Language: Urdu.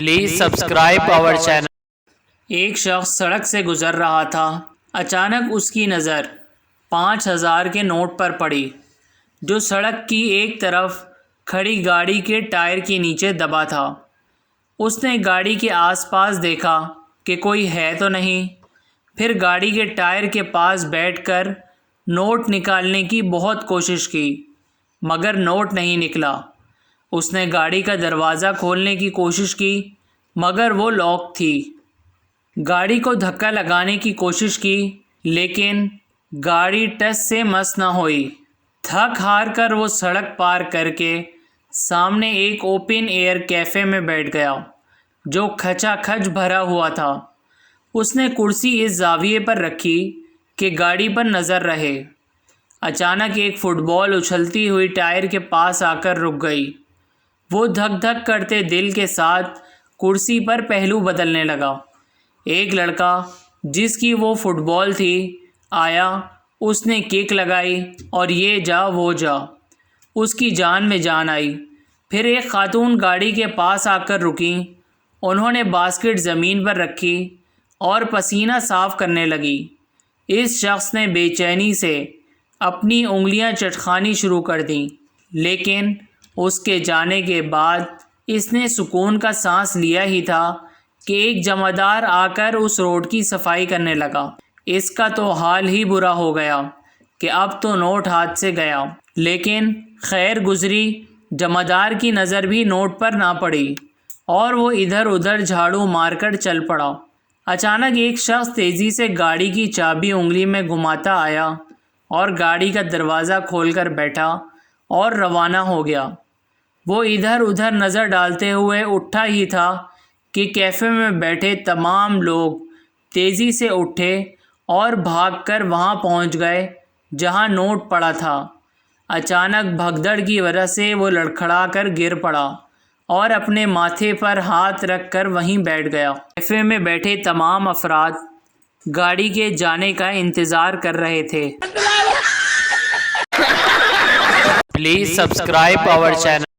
Please subscribe our channel. ایک شخص سڑک سے گزر رہا تھا۔ اچانک اس کی نظر 5000 کے نوٹ پر پڑی جو سڑک کی ایک طرف کھڑی گاڑی کے ٹائر کے نیچے دبا تھا۔ اس نے گاڑی کے آس پاس دیکھا کہ کوئی ہے تو نہیں، پھر گاڑی کے ٹائر کے پاس بیٹھ کر نوٹ نکالنے کی بہت کوشش کی مگر نوٹ نہیں نکلا۔ اس نے گاڑی کا دروازہ کھولنے کی کوشش کی مگر وہ لاک تھی۔ گاڑی کو دھکا لگانے کی کوشش کی لیکن گاڑی ٹس سے مس نہ ہوئی۔ تھک ہار کر وہ سڑک پار کر کے سامنے ایک اوپن ایئر کیفے میں بیٹھ گیا جو کھچا کھچ بھرا ہوا تھا۔ اس نے کرسی اس زاویے پر رکھی کہ گاڑی پر نظر رہے۔ اچانک ایک فٹ بال اچھلتی ہوئی ٹائر کے پاس آ کر رک گئی۔ وہ دھک دھک کرتے دل کے ساتھ کرسی پر پہلو بدلنے لگا۔ ایک لڑکا جس کی وہ فٹ بال تھی آیا، اس نے کک لگائی اور یہ جا وہ جا، اس کی جان میں جان آئی۔ پھر ایک خاتون گاڑی کے پاس آ کر رکیں، انہوں نے باسکٹ زمین پر رکھی اور پسینہ صاف کرنے لگی۔ اس شخص نے بے چینی سے اپنی انگلیاں چٹخانی شروع کر دیں، لیکن اس کے جانے کے بعد اس نے سکون کا سانس لیا ہی تھا کہ ایک جمعدار آ کر اس روڈ کی صفائی کرنے لگا۔ اس کا تو حال ہی برا ہو گیا کہ اب تو نوٹ ہاتھ سے گیا، لیکن خیر گزری جمعدار کی نظر بھی نوٹ پر نہ پڑی اور وہ ادھر ادھر جھاڑو مار کر چل پڑا۔ اچانک ایک شخص تیزی سے گاڑی کی چابی انگلی میں گھماتا آیا اور گاڑی کا دروازہ کھول کر بیٹھا اور روانہ ہو گیا۔ وہ ادھر ادھر نظر ڈالتے ہوئے اٹھا ہی تھا کہ کیفے میں بیٹھے تمام لوگ تیزی سے اٹھے اور بھاگ کر وہاں پہنچ گئے جہاں نوٹ پڑا تھا۔ اچانک بھگدڑ کی وجہ سے وہ لڑکھڑا کر گر پڑا اور اپنے ماتھے پر ہاتھ رکھ کر وہیں بیٹھ گیا۔ کیفے میں بیٹھے تمام افراد گاڑی کے جانے کا انتظار کر رہے تھے۔ Please subscribe our channel.